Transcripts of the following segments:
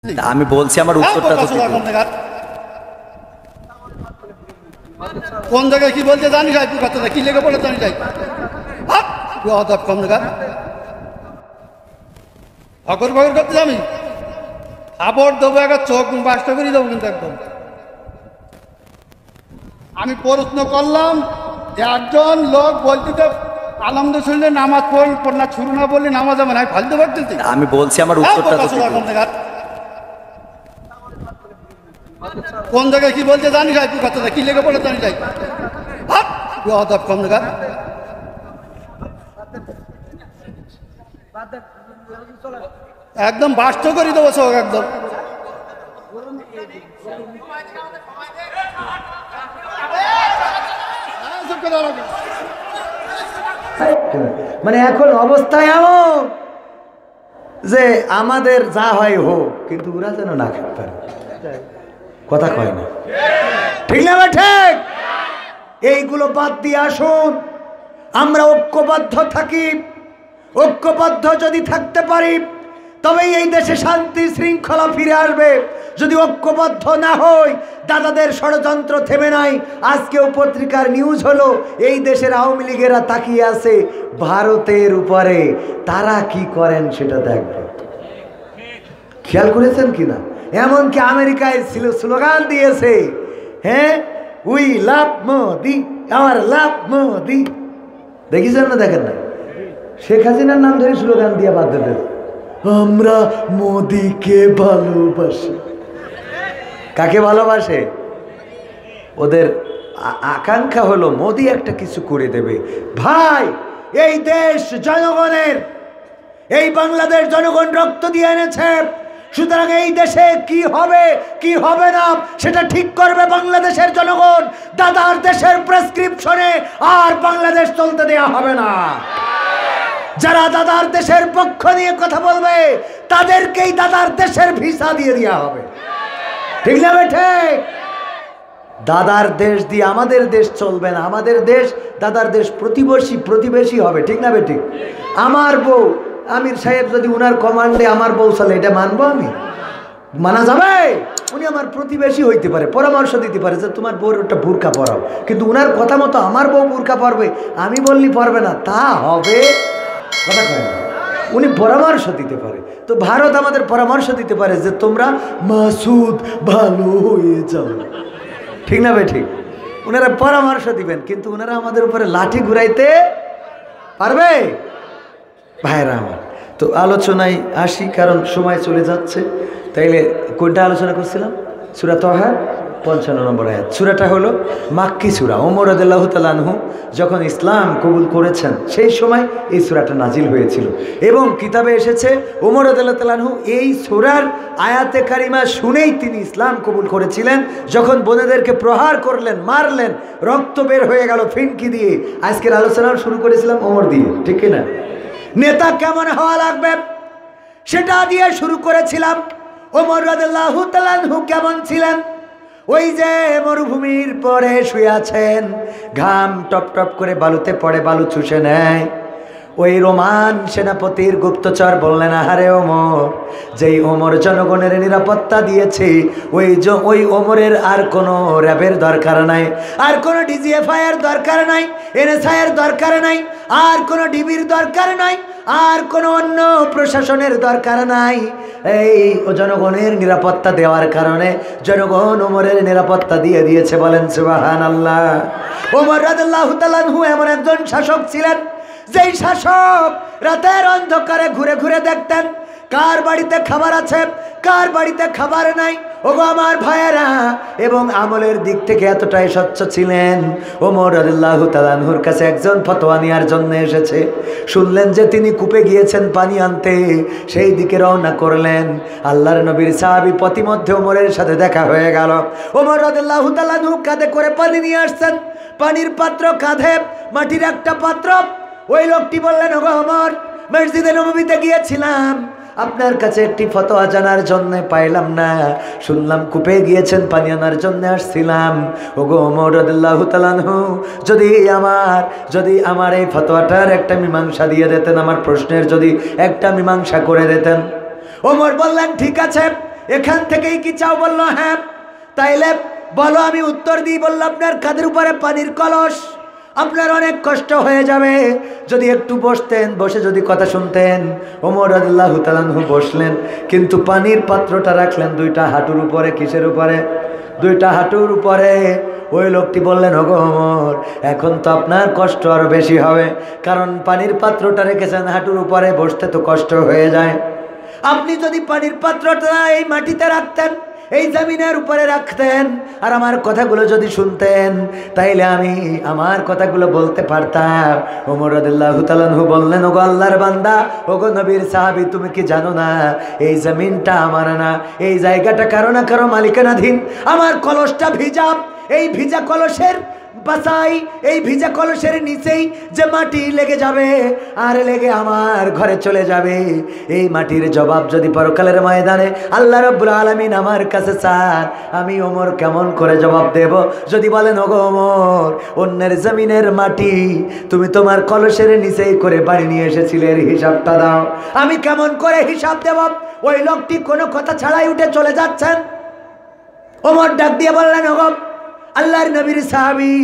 আমি বলছি আমার উত্তরটা তো কোন জায়গায় কি বলতে জানি যাই তুই কথা কি লেগে পড়ে জানি যাই কম জায়গা ফকর ফকর করতে যাবি খাবার দেবো একটা চোখ বাস্ত করে দেবো কিন্তু একদম আমি প্রশ্ন করলাম একজন লোক বলতে আলমদ শুনলে নামাজ পড় না শুরু না বললে নামাজ হবে না ফালতে পারতেছি আমি বলছি আমার উত্তরটা তো কোন জায়গায় কি বলতে জানি যাই তুই কথা কি লেগে পড়ে জানি যাই কম জায়গা একদম বাস্ত করে দেবো চোখ একদম মানে এখন অবস্থায় এমন যে আমাদের যা হয় হোক কিন্তু ওরা যেন না খেতে পারে কথা কয় না ঠিক না ঠিক এইগুলো বাদ দিয়ে আসুন আমরা ঐক্যবদ্ধ থাকি ঐক্যবদ্ধ যদি থাকতে পারি তবেই এই দেশে শান্তি শৃঙ্খলা ফিরে আসবে যদি ঐক্যবদ্ধ না হই দাদাদের ষড়যন্ত্র থেমে নাই আজকেও পত্রিকার নিউজ হলো এই দেশের আওয়ামী লীগেরা তাকিয়ে আছে ভারতের উপরে তারা কি করেন সেটা দেখবে খেয়াল করেছেন কিনা এমনকি আমেরিকায় ছিল স্লোগান দিয়েছে হ্যাঁ উই লাভ মোদি আমার লাভ মোদি দেখেছেন না দেখেন না শেখ হাসিনার নাম ধরে স্লোগান দিয়ে বাধ্য দেবে আমরা মোদিকে ভালোবাসি কাকে ভালোবাসে ওদের আকাঙ্ক্ষা হলো মোদি একটা কিছু করে দেবে ভাই এই দেশ জনগণের এই বাংলাদেশ জনগণ রক্ত দিয়ে এনেছে সুতরাং এই দেশে কি হবে কি হবে না সেটা ঠিক করবে বাংলাদেশের জনগণ দাদার দেশের প্রেসক্রিপশনে আর বাংলাদেশ চলতে দেওয়া হবে না যারা দাদার দেশের পক্ষ নিয়ে কথা বলবে তাদেরকেই দাদার দেশের ভিসা দিয়ে দেওয়া হবে ঠিক না ঠিক দাদার দেশ দিয়ে আমাদের দেশ চলবে না আমাদের দেশ দাদার দেশ প্রতিবেশী হবে ঠিক না ঠিক আমার বউ আমির সাহেব যদি উনার কমান্ডে আমার বউ চলে এটা মানবো আমি মানা যাবে উনি আমার প্রতিবেশী হইতে পারে পরামর্শ দিতে পারে যে তোমার বউর একটা বুরকা পরাও কিন্তু উনার কথা মতো আমার বউ বুরকা পরবে আমি বললি পরবে না তা হবে কথা কয় না উনি পরামর্শ দিতে পারে তো ভারত আমাদের পরামর্শ দিতে পারে যে তোমরা মাসুদ ভালো হয়ে যাও ঠিক না ভাই ঠিক ওনারা পরামর্শ দিবেন কিন্তু ওনারা আমাদের উপরে লাঠি ঘুরাইতে পারবে ভাইরা আমার তো আলোচনায় আসি কারণ সময় চলে যাচ্ছে তাইলে কোনটা আলোচনা করছিলাম সূরা তাহা 55 নম্বর আয়াত সূরাটা হলো মাক্কি সূরা ওমর রাদিয়াল্লাহু তাআলা আনহু যখন ইসলাম কবুল করেছেন সেই সময় এই সূরাটা নাজিল হয়েছিল এবং কিতাবে এসেছে ওমর রাদিয়াল্লাহু তাআলা আনহু এই সূরার আয়াতে কারিমা শুনেই তিনি ইসলাম কবুল করেছিলেন যখন বোনেদেরকে প্রহার করলেন মারলেন রক্ত বের হয়ে গেল ফিনকি দিয়ে আজকের আলোচনা শুরু করেছিলাম ওমর দিয়ে ঠিক না নেতা কেমন হওয়া লাগবে সেটা দিয়ে শুরু করেছিলাম ওমর রাদিয়াল্লাহু তাআলা আনহু কেমন ছিলেন ওই যে মরুভূমির পরে শুয়ে আছেন ঘাম টপ টপ করে বালুতে পড়ে বালু চুষে নেয় ওই রোমান সেনাপতির গুপ্তচর বললেন আহারে ওমর যেই ওমর জনগণের নিরাপত্তা দিয়েছে ওই ওমরের আর কোনো র্যাবের দরকার নাই আর কোনো ডিজিএফআইয়ের দরকার নাই এনএসআইয়ের দরকার নাই আর কোনো ডিবির দরকার নাই আর কোনো অন্য প্রশাসনের দরকার নাই এই জনগণের নিরাপত্তা দেওয়ার কারণে জনগণ ওমরের নিরাপত্তা দিয়ে দিয়েছে বলেন সুবহানাল্লাহ ওমর রাদিয়াল্লাহু তাআলা আনহু এমন একজন শাসক ছিলেন যেই শাসক রাতের অন্ধকারে ঘুরে ঘুরে দেখতেন কার বাড়িতে খাবার আছে কার বাড়িতে খাবার নাই ওগো আমার ভাইয়েরা এবং আমলের দিক থেকে এতটাই স্বচ্ছ ছিলেন ওমর রাদিয়াল্লাহু তাআলা আনহুর কাছে একজন ফতোয়া নেওয়ার জন্য এসেছে শুনলেন যে তিনি কূপে গিয়েছেন পানি আনতে সেই দিকে রওনা করলেন আল্লাহর নবীর সাহাবী পথিমধ্যে ওমরের সাথে দেখা হয়ে গেল ওমর রাদিয়াল্লাহু তাআলা আনহু কাঁধে করে পানি নিয়ে আসছেন পানির পাত্র কাঁধে মাটির একটা পাত্র ওই লোকটি বললেন ওগো ওমর মসজিদে নববীতে গিয়েছিলাম আপনার কাছে একটি ফতোয়া জানার জন্য পাইলাম না শুনলাম কূপে গিয়েছেন পানি আনার জন্য আসছিলাম ওগো ওমর রাদিয়াল্লাহু তাআলা আনহু যদি আমার এই ফতোয়াটার একটা মীমাংসা দিয়ে দিতেন আমার প্রশ্নের যদি একটা মীমাংসা করে দিতেন ওমর বললেন ঠিক আছে এখান থেকেই কি চাও? বলল হ্যাঁ। তাইলে বলো আমি উত্তর দিই। বলল আপনার কাঁধের উপরে পানির কলস, আপনার অনেক কষ্ট হয়ে যাবে যদি একটু বসতেন, বসে যদি কথা শুনতেন। ওমর রাদিয়াল্লাহু তাআলা আনহু বসলেন, কিন্তু পানির পাত্রটা রাখলেন দুইটা হাঁটুর উপরে। কিসের উপরে? দুইটা হাঁটুর উপরে। ওই লোকটি বললেন, ওগো ওমর, এখন তো আপনার কষ্ট আরো বেশি হবে, কারণ পানির পাত্রটা রেখেছেন হাঁটুর উপরে, বসতে তো কষ্ট হয়ে যায়। আপনি যদি পানির পাত্রটা এই মাটিতে রাখতেন, এই জমিনের উপরে রাখতেন, আর আমার কথাগুলো যদি শুনতেন, তাইলে আমি আমার কথাগুলো বলতে পারতাম। ওমর রাদিয়াল্লাহু তাআলা আনহু বললেন, ওগো আল্লাহর বান্দা, ওগো নবীর সাহাবী, তুমি কি জানো না এই জমিনটা আমার না, এই জায়গাটা কারো না কারো মালিকানাধীন। আমার কলসটা ভিজা, এই ভিজা কলসের বাসাই, এই ভিজা কলসের নিচেই যে মাটি লেগে যাবে আর লেগে আমার ঘরে চলে যাবে, এই মাটির জবাব যদি পরকালের ময়দানে আল্লাহ রাব্বুল আলামিন আমার কাছে চান, আমি ওমর কেমন করে জবাব দেব? যদি বলেন, ওগো ওমর, অন্যের জমিনের মাটি তুমি তোমার কলসের নিচেই করে বাড়ি নিয়ে এসেছিলে, এর হিসাবটা দাও, আমি কেমন করে হিসাব দেব? ওই লোকটি কোনো কথা ছাড়াই উঠে চলে যাচ্ছেন। ওমর ডাক দিয়ে বললেন, ওগো আল্লাহর নবীর সাহাবী,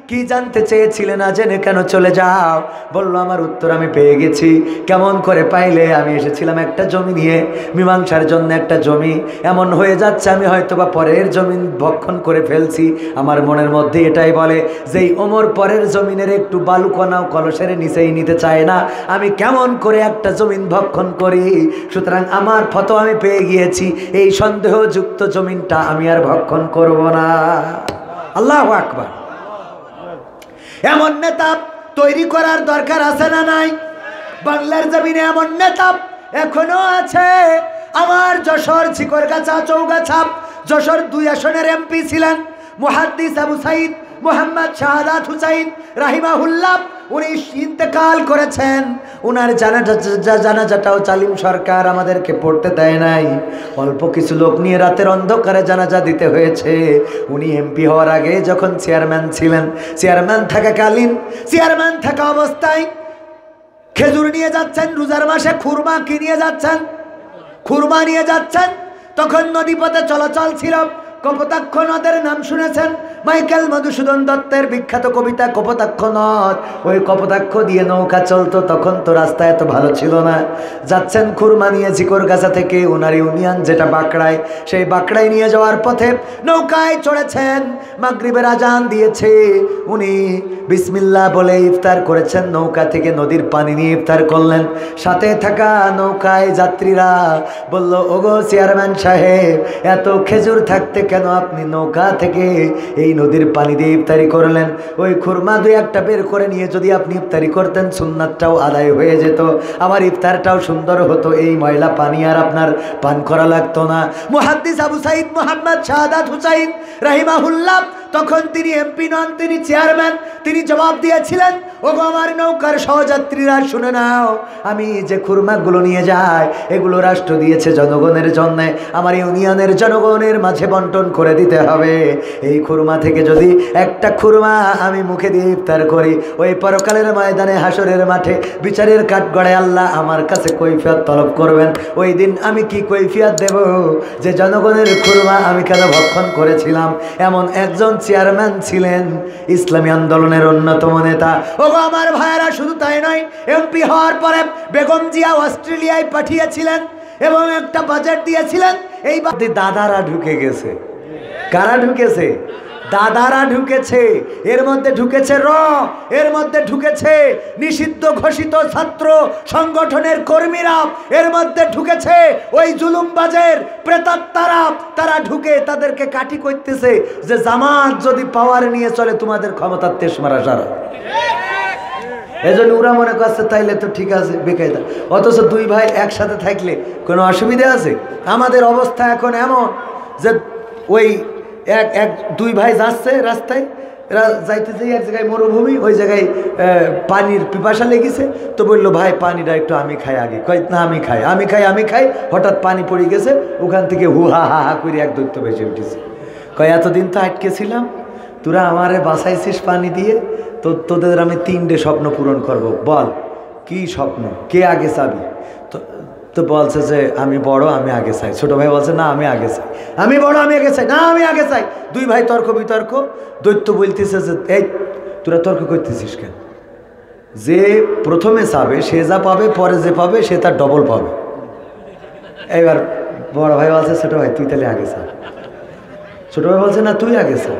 কি জানতে চেয়েছিলেন? না জেনে কেন চলে যাও? বলল, আমার উত্তর আমি পেয়ে গেছি। কেমন করে পাইলে? আমি এসেছিলাম একটা জমি নিয়ে, মীমাংসার জন্য একটা জমি। এমন হয়ে যাচ্ছে আমি হয়তোবা পরের জমিন ভক্ষণ করে ফেলছি। আমার মনের মধ্যে এটাই বলে, যেই ওমর পরের জমিনের একটু বালুকণাও কলসের নিচেই নিতে চায় না, আমি কেমন করে একটা জমিন ভক্ষণ করি? সুতরাং আমার ফতোয়া আমি পেয়ে গিয়েছি, এই সন্দেহযুক্ত জমিনটা আমি আর ভক্ষণ করব না। আল্লাহু আকবার। এমন নেতা তৈরি করার দরকার আছে না নাই? বাংলার জমিনে এমন নেতা এখনো আছে। আমার যশোর ঝিকরগাছা চৌগাছা, যশোর 2 আসনের এমপি ছিলেন মুহাদ্দিস আবু সাইদ মোহাম্মদ শাহাদাত হুসাইন রাহিমাহুল্লাহ। উনি ইন্তেকাল করেছেন। উনার জানাজাটাও জালিম সরকার আমাদেরকে পড়তে দেয় নাই। অল্প কিছু লোক নিয়ে রাতের অন্ধকারে জানাজা দিতে হয়েছে। উনি এমপি হওয়ার আগে যখন চেয়ারম্যান ছিলেন, চেয়ারম্যান থাকা অবস্থায় খেজুর নিয়ে যাচ্ছেন, রোজার মাসে খুরমা কি নিয়ে যাচ্ছেন? খুরমা নিয়ে যাচ্ছেন। তখন নদীপথে চলাচল ছিল। কপোতাক্ষ নদের নাম শুনেছেন? মাইকেল মধুসূদন দত্তের বিখ্যাত কবিতা কপোতাক্ষ নদ। ওই কপোতাক্ষ দিয়ে নৌকা চলতো। তখন তো রাস্তা এত ভালো ছিল না। যাচ্ছেন খুরমা নিয়ে ঝিকরগাছা থেকে ওনার ইউনিয়ন যেটা বাঁকড়ায়, সেই বাঁকড়ায় নিয়ে যাওয়ার পথে নৌকায় চড়েছেন। মাগরিবের আজান দিয়েছে, উনি বিসমিল্লাহ বলে ইফতার করেছেন। নৌকা থেকে নদীর পানি নিয়ে ইফতার করলেন। সাথে থাকা নৌকায় যাত্রীরা বলল, ওগো চেয়ারম্যান সাহেব, এত খেজুর থাকতে কেন আপনি নৌকা থেকে এই নদীর পানি দিয়ে ইফতারি করলেন? ওই খুরমা 2-1টা বের করে নিয়ে যদি আপনি ইফতারি করতেন, সুন্নাতটাও আদায় হয়ে যেত, আমার ইফতারটাও সুন্দর হতো, এই ময়লা পানি আর আপনার পান করা লাগতো না। মুহাদ্দিস আবু সাইদ মোহাম্মদ শাহাদাত হুসাইন রাহিমাহুল্লাহ, তখন তিনি এমপি নন, তিনি চেয়ারম্যান। তিনি জবাব দিয়েছিলেন, ওগো আমার নৌকার সহযাত্রীরা শুনে নাও, আমি যে খুরমাগুলো নিয়ে যাই এগুলো রাষ্ট্র দিয়েছে জনগণের জন্য, আমার ইউনিয়নের জনগণের মাঝে বন্টন করে দিতে হবে। এই খুরমা থেকে যদি একটা খুরমা আমি মুখে দিয়ে ইফতার করি, ওই পরকালের ময়দানে হাসরের মাঠে বিচারের কাঠগড়ায় আল্লাহ আমার কাছে কৈফিয়ত তলব করবেন। ওই দিন আমি কি কৈফিয়ত দেব যে জনগণের খুরমা আমি কেন ভক্ষণ করেছিলাম? এমন একজন চেয়ারম্যান ছিলেন, ইসলামী আন্দোলনের অন্যতম নেতা। ওগো আমার ভাইয়েরা, শুধু তাই নয়, এমপি হওয়ার পরে বেগম জিয়া অস্ট্রেলিয়ায় পাঠিয়েছিলেন এবং একটা বাজেট দিয়েছিলেন। এই দাদারা ঢুকে গেছে। কারা ঢুকেছে? দাদারা ঢুকেছে। এর মধ্যে ঢুকেছে এর মধ্যে ঢুকেছে নিষিদ্ধ ঘোষিত ছাত্র সংগঠনের কর্মীরা, এর মধ্যে ঢুকেছে ওই জুলুমবাজের প্রেতাত্মারা। তারা ঢুকে তাদেরকে কাটি করতেছে যে জামাত যদি পাওয়ার নিয়ে চলে তোমাদের ক্ষমতার তেশ মারা সারা। এজন্য ওরা মনে করছে তাইলে তো ঠিক আছে বেকায়দা। অথচ 2 ভাই একসাথে থাকলে কোনো অসুবিধা আছে? আমাদের অবস্থা এখন এমন যে ওই 2 ভাই যাচ্ছে রাস্তায়, যাইতেছে এক জায়গায় মরুভূমি, ওই জায়গায় পানির পিপাসা লেগেছে, তো বললো ভাই পানিটা একটু আমি খাই আগে। কয় না আমি খাই। হঠাৎ পানি পড়ে গেছে, ওখান থেকে হু হা হা হা করে এক দৈত্য বেশি উঠেছে। কয় এতদিন তো আটকে ছিলাম, তোরা আমারে বাঁচাইছিস পানি দিয়ে, তো তোদের আমি 3টে স্বপ্ন পূরণ করব। বল কি স্বপ্ন, কে আগে চাবি? তো তো বলছে যে আমি বড়, আমি আগে চাই। ছোট ভাই বলছে না আমি আগে চাই। আমি বড়, আমি আগে চাই। না আমি আগে চাই। দুই ভাই তর্ক বিতর্ক। দৈত্য বলতেছে যে এই তোরা তর্ক করতেছিস কেন? যে প্রথমে চাবে সে যা পাবে, পরে যে পাবে সে তার ডবল পাবে। এবার বড় ভাই বলছে ছোট ভাই তুই তাহলে আগে চা। ছোট ভাই বলছে না তুই আগে চা।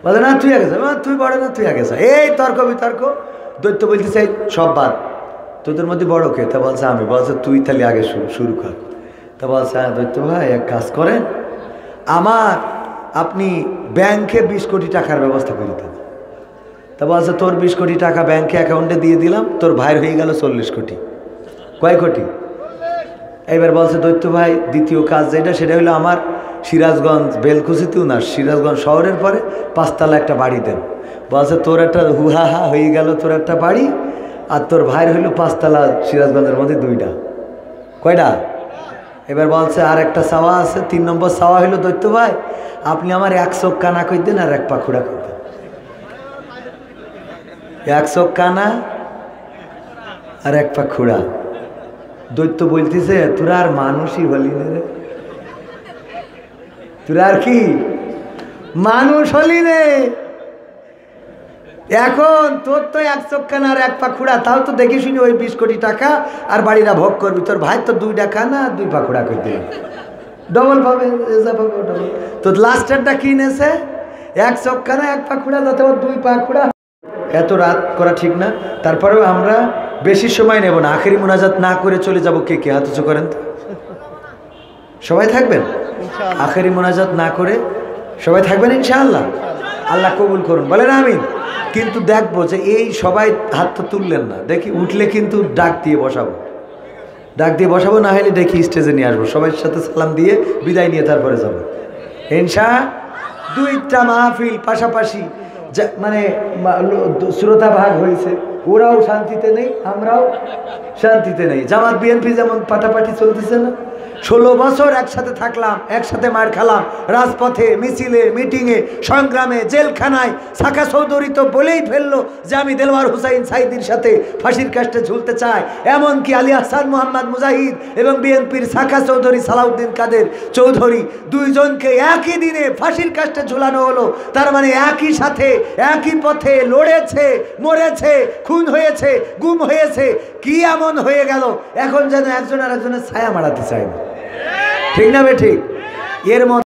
বলে না তুই আগে চা। তুই বড় না, তুই আগে চা। এই তর্ক বিতর্ক। দৈত্য বলতেছে সব বাদ, তোদের মধ্যে বড় কে? তা বলছে আমি। বলছে তুই তাহলে আগে শুরু কর। তা বলছে হ্যাঁ দৈত্য ভাই এক কাজ করেন, আপনি ব্যাংকে 20 কোটি টাকার ব্যবস্থা করে দেন। তা বলছে তোর 20 কোটি টাকা ব্যাংকে অ্যাকাউন্টে দিয়ে দিলাম, তোর ভাইয়ের হয়ে গেল 40 কোটি। কয় কোটি? এবার বলছে দৈত্য ভাই দ্বিতীয় কাজ যেটা, সেটা হলো আমার সিরাজগঞ্জ বেলকুচিতেও না, সিরাজগঞ্জ শহরের পরে 5 তলা একটা বাড়ি দেন। বলছে তোর একটা হুহা হা হয়ে গেল, তোর একটা বাড়ি, আর তোর ভাইয়ের হইল 5 তলা সিরাজগঞ্জের মধ্যে 2টা। কয়টা? এবার বলছে আর একটা চাওয়া আছে, 3 নম্বর চাওয়া হইল দৈত্য ভাই আপনি আমার 1 চোখ কানা কই দেন আর 1 পাখুড়া কই দেন। 1 চোখ কানা আর 1 পাখুড়া। দৈত্য বলতেছে তোরা আর মানুষই হলি না রে, তোরা আর কি মানুষ হলি নে। এখন তোর তো 1 চোখ কানা আর 1 পাখুড়া, তাও তো দেখি শুনি ওই 20 কোটি টাকা আর বাড়িটা ভোগ করবি। তোর ভাই তো 2টা কানা আর 2 পাখুড়া করে দিল, ডবল পাবে, ডবল। তো লাস্টারটা কি নেছে? 1 চোখ কানা 1 পাখুড়া, যাতে ওর 2 পাখুড়া। এত রাত করা ঠিক না। তারপরেও আমরা বেশি সময় নেব না, আখেরি মোনাজাত না করে চলে যাব। কে কে হাত উঁচু করেন তো? সবাই থাকবেন? আখেরি মোনাজাত না করে সবাই থাকবেন ইনশাআল্লাহ। আল্লাহ কবুল করুন, বলেন আমিন। কিন্তু দেখবো যে এই সবাই হাত তো তুললেন না, দেখি উঠলে কিন্তু ডাক দিয়ে বসাবো, না হলে দেখি স্টেজে নিয়ে আসবো, সবার সাথে সালাম দিয়ে বিদায় নিয়ে তারপরে যাবো ইনশাআল্লাহ। 2টা মাহফিল পাশাপাশি, মানে শ্রোতা ভাগ হয়েছে, ওরাও শান্তিতে নেই, আমরাও শান্তিতে নেই। জামাত বিএনপি যেমন পাটাপাটি চলতেছে না, 16 বছর একসাথে থাকলাম, একসাথে মার খালাম, রাজপথে, মিছিলে, মিটিংয়ে, সংগ্রামে, জেলখানায়। সাকা চৌধুরী তো বলেই ফেললো যে আমি দেলওয়ার হুসাইন সাইদির সাথে ফাঁসির কাস্টে ঝুলতে চাই। এমনকি আলী আহসান মোহাম্মদ মুজাহিদ এবং বিএনপির সাকা চৌধুরী, সালাউদ্দিন কাদের চৌধুরী, 2 জনকে একই দিনে ফাঁসির কাস্টে ঝুলানো হলো। তার মানে একই সাথে একই পথে লড়েছে, মরেছে, খুন হয়েছে, গুম হয়েছে। কি এমন হয়ে গেল এখন যেন একজন আর একজনের ছায়া মারাতে চায় না? ঠিক না বে ঠিক? এর মধ্যে